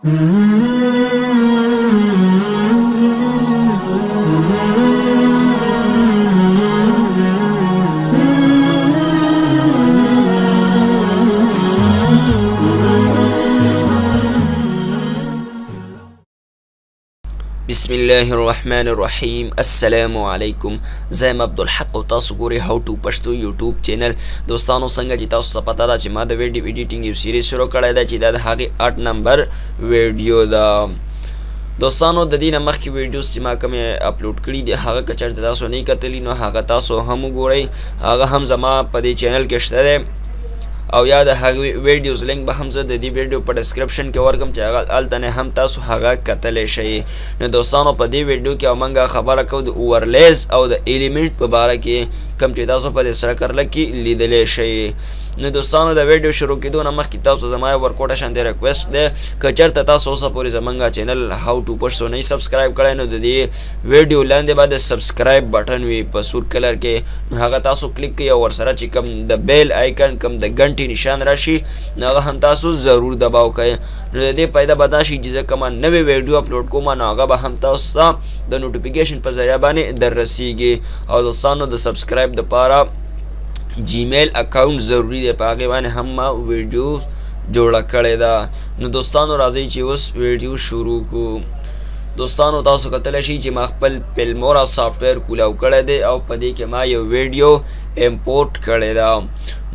بسم الله الرحمن الرحیم. السلام علیکم. زم عبدالحق او تاسو ګورئ هاو ټو پښتو یوټیوب چینل. دوستانو څنګه چې تاسو ته پته ده چې ما د ویډیو ایډیټینګ یو سیریز شروع کړی ده چې دا د هغې 8 نمبر ویډیو ده. دوستانو د دې نه مخکې ویډیوز چې ما کومې اپلوډ کړي دي هغه که چېرته تاسو نه یې کتلي نو هغه تاسو هم وګورئ. هغه هم زما په دې چینل کې شته دی او یا د هغې ویډیوز لینک به هم زه د دې ویډیو په ډسکرپشن کې ورکړم چې هغه هلته نه هم تاسو هغه کتلی شئ. نو دوستانو په دې ویډیو کې موږ خبره کوو د اوورلیز او د ایلیمنټ په باره کې کوم چې تاسو په دې سره کرله کې لیدلی شئ. نو دوستانو د ویډیو شروع کېدو نه مخکې تاسو زما یو ورکوټه شانتې ریکویسټ دی که چېرته تاسو اوسه پورې زموږ چینل هاو ټو پښتو نه سبسکرایب کړی نو د دې ویډیو لاندې به د سبسکرایب بټن وي په سور کلر کې نو هغه تاسو کلیک کړئ او ورسره چې کوم د بیل آیکن کوم د ګنټې نشان راشي نو هغه هم تاسو ضرور دباو کړئ. نو د دې فایده به دا شي چې زه کومه نوې ویډیو اپلوډ کوم نو هغه به هم تاسو ته د نوټیفیکیشن په ذریعه باندې در رسیږي. او دوستانو د سبسکرایب دپاره جیمیل اکاونټ ضروری دی په هغې باندې هم ما ویډیو جوړه کړې ده. نو دوستانو راځئ چې اوس ویډیو شروع کړو. دوستانو تاسو کتلی شئ چې ما خپل فلمورا سافټویر کولاو کړی دی او په دې کې ما یو ویډیو امپورټ کړی ده.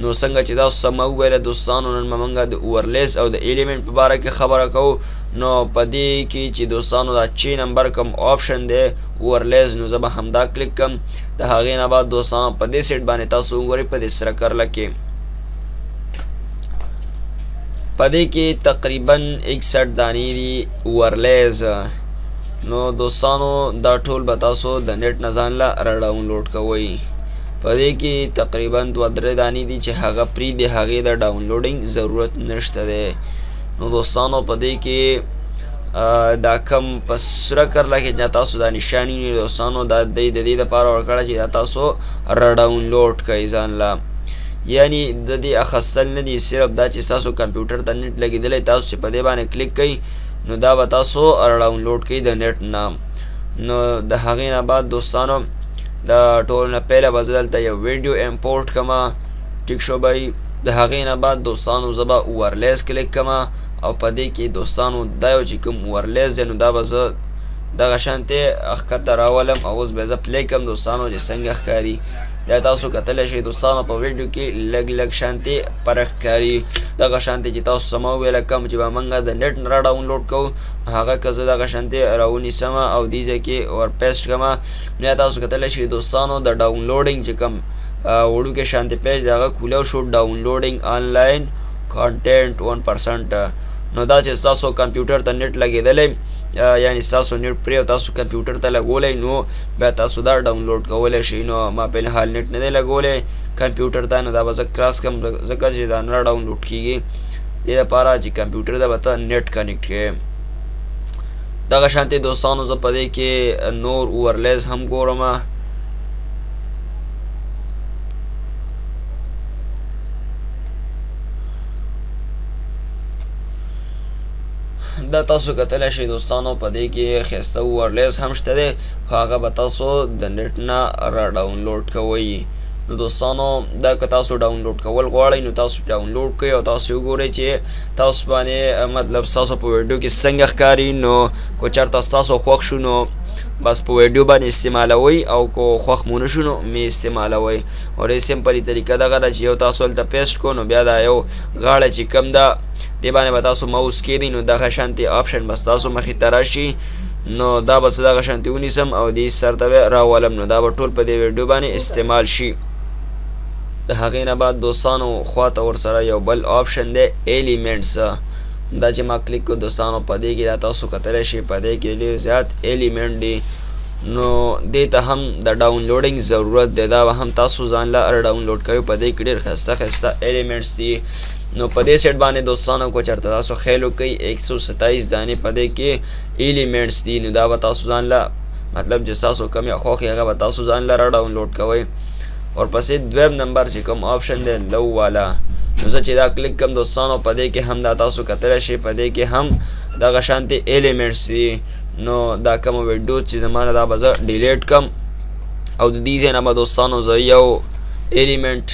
نو څنګه چې تاسو سمه وویله دوستانو نن به موږ د اوورلیز او د ایلیمنټ په باره کې خبره کوو. نو په دې کې چې دوستانو دا 6 نمبر کوم آپشن دی اوورلیز نو زه به همدا کلیک کړم. د هغې نه بعد دوستانو په دې سیټ باندې تاسو وګورئ په دې سره کرله کې په دې کې تقریبا 61 دانې دي اوورلیز. نو دوستانو دا ټول به تاسو د نیټ نه ځان له را ډاونلوډ کوئ. په دې کې تقریبا 2-3 دانې دي چې هغه پرې د هغې د ډاونلوډینګ ضرورت نشته دی. نو دوستانو په دې کې دا کم په سره کرله کې چې تاسو دا نشانې وي دوستانو دا دی د دې دپاره ورکړه چې دا تاسو را ډاونلوډ کړئ ځان له. یعنی د دې اخیستل نه دي صرف دا چې ستاسو کمپیوټر ته نیټ لګېدلی تاسو چې په دې باندې کلیک کوئ نو دا به تاسو را ډاونلوډ کوئ د نیټ نه. نو د هغې نه بعد دوستانو د ټول نه پهله به زه دلته یو ویډیو امپورټ کړم ټیک شو بهی. د هغې نه بعد دوستانو زه به اوورلیز کلیک کړم او په دې کې دوستانو دا یو چې کوم اوورلیز دی نو دا به زه دغه شانتې ښکته راولم او اوس به زه پلی کړم دوستانو چې څنګه ښکاري. یا تاسو کتلی شئ دوستانو په ویډیو کې لږ لږ شانتې فرق ښکاري. دغه شانتې چې تاسو سمه وویله کوم چې به موږ د نیټ نه را ډاونلوډ کوو هغه که زه دغه شانتې راونیسم او دې ځای کې ور پیسټ کړم نو یا تاسو کتلی شئ دوستانو د ډاونلوډینګ چې کوم وړوکی شانتې پیج د هغه کولاو شو ډاونلوډینګ آنلاین کانټینټ 1%. نو دا چې ستاسو کمپیوټر ته نیټ لګېدلی یعنی ستاسو نیټ پرې او تاسو کمپیوټر ته لګولی نو بیا تاسو دا ډاونلوډ کولی شئ. نو ما په حال نیټ نه دی لګولی کمپیوټر ته نو دا به زه کراس کړم ځکه چې دا نه ډاونلوډ کېږي دې دپاره چې کمپیوټر ته به ته نیټ کنیکټ کړې. دغه شانتې دوستانو زه په دې کې نور اوورلیز هم ګورم. دا تاسو کتلی شئ دوستانو په دې کې ښایسته اوورلیز هم شته دی خو هغه به تاسو د نیټ نه را ډاونلوډ کوئ. نو دوستانو دا که تاسو ډاونلوډ کول غواړئ نو تاسو ډاونلوډ کړئ او تاسو وګورئ چې تاسو باندې مطلب ستاسو په ویډیو کې څنګه ښکاري. نو که چېرته ستاسو خوښ شو نو بس په ویډیو باندې استعمالوئ او که خوښ مو نه شو نو مې استعمالوئ. او ډېر سمپلي طریقه دغه ده چې یو تاسو هلته پیسټ کړو نو بیا دا یو غاړه چې کوم ده دې باندې به تاسو ماوس کېږدئ نو دغه شانتې آپشن به ستاسو مخې ته راشي. نو دا به زه دغه شانتې ونیسم او دې سر ته به راولم نو دا به ټول په دې ویډیو باندې استعمال شي. د هغې نه بعد دوستانو خواته ورسره یو بل آپشن دی ایلیمنټس. دا چې ما کلیک کړو دوستانو په دې کې دا تاسو کتلی شئ په دې کې ډېر زیات ایلیمنټ دی. نو دې ته هم د ډاونلوډینګ ضرورت دی دا به هم تاسو ځان له را ډاونلوډ کوئ. په دې کې ډېر ښایسته ښایسته ایلیمنټس دي. نو په دې سیټ باندې دوستانو که چېرته تاسو خیال وکړئ 127 دانې په دې کې ایلیمنټس دي نو دا به تاسو ځان له مطلب چې ستاسو کوم یې خوښ هغه به تاسو ځان له را ډاونلوډ کوئ. ورپسې دویم نمبر چې کوم آپشن دی لو والا نو زه چې دا کلیک کوم دوستانو په دې کې هم دا تاسو کتلی شئ په دې کې هم دغه شانتي ایلیمنټس دي نو دا کوم ویډیو چې زمانه دا به زه ډیلیټ کم او د دې ځای نه به دوستانو زه یو ایلیمنټ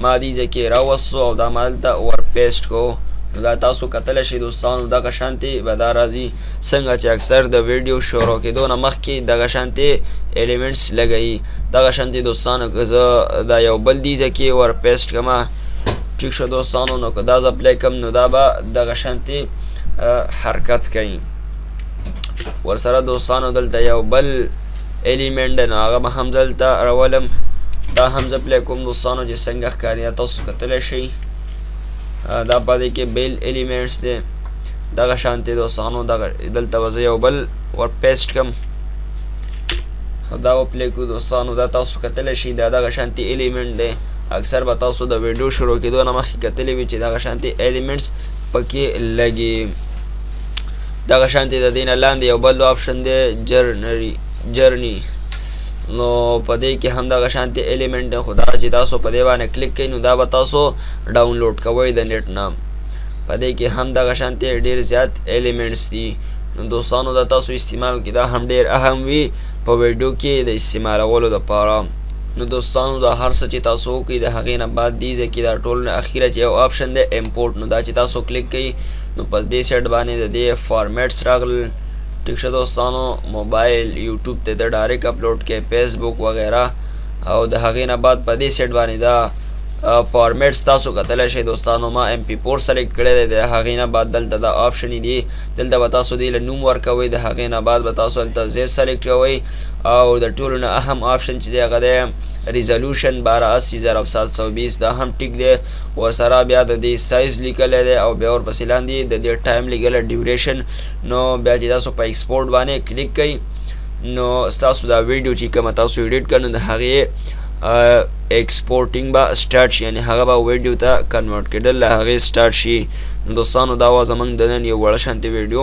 ما دې ځای کې راوستو او دا ما دلته ور پیسټ کو نو دا تاسو کتلی شئ دوستانو دغه شانتې به دا راځي څنګه چې اکثر د ویډیو شروع کېدو نه مخکې دغه شانتې ایلیمنټس لګوي دغه شانتې دوستانو که زه دا یو بل دې ځای کې ور پیسټ کړمه ټیک شو دوستانو نو که دا زه پلی کړم نو دا به دغه شانتې حرکت کوي ورسره دوستانو دلته یو بل ایلیمنټ دی نو هغه به هم دلته راولم دا هم زه پلی کوم دوستانو چې څنګه ښکاري تاسو کتلی شئ دا پدې کې بیل ایلیمنټس دی دغه شانتې دوستانو دلته به زه یو بل ور پیسټ کړم دا به پلی کړو دوستانو دا تاسو کتلی شئ دا دغه شانتې ایلیمنټ دی اکثر به تاسو د ویډیو شروع کېدو نه مخکې کتلی وي چې دغه شانتې ایلیمنټس پکې لګي دغه شانتې د دې نه لاندې یو بل آپشن دی جرني نو په دې کې هم دغه شانتې ایلیمنټ دی خو دا چې تاسو په دې باندې کلیک کوئ نو دا به تاسو ډاونلوډ کوئ د نیټ نه په دې کې هم دغه شانتې ډېر زیات ایلیمنټس دي نو دوستانو دا تاسو استعمال کړئ دا هم ډېر اهم وي په ویډیو کې د استعمالولو دپاره نو دوستانو دا هر څه چې تاسو وکړئ د هغې نه بعد دې ځای کې دا ټول نه اخیره چې یو آپشن دی امپورټ نو دا چې تاسو کلیک کوئ نو په دې سیټ باندې د دې فارمیټس راغلل ٹھیک شو دوستانو موبایل یوټیوب ته د ډایرکټ اپلوډ کې فیسبوک وغیرہ او د هغې نه بعد په دې سیټ باندې دا فارمیټس تاسو کتلی شئ دوستانو ما MP4 سلیکټ کړی دی د هغې نه بعد دلته دا آپشن دي دلته به تاسو دې له نوم ورکوئ د هغې نه بعد به تاسو هلته زی سلیکټ کوئ او د ټولو نه اهم آپشن چې دی هغه دی ریزولوشن 1280x720 دا هم ټیک دی ورسره بیا د دې سایز لیکلی دی او بیا ورپسې لاندې د دې ټایم لیکلی ډیوریشن نو بیا چې تاسو په ایکسپورټ باندې کلیک کوئ نو ستاسو دا ویډیو چې کومه تاسو ایډیټ کړئ نو د هغې ایکسپورټینګ به سټارټ شي یعنې هغه به ویډیو ته کنورټ کېدل له هغې سټارټ شي نو دوستانو دا وه زموږ د نن یو وړه شانتې ویډیو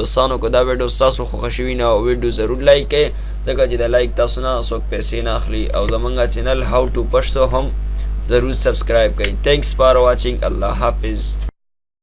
دوستانو که دا ویډیو ستاسو خوښه شوي نه ویډیو ضرور لایک کړئ ځکه چې د لایک تاسو نه څوک پیسې نه اخلي او زموږ چینل هاو ټو پشتو هم ضرور سبسکرایب کړئ تھینکس فار واچینګ الله حافظ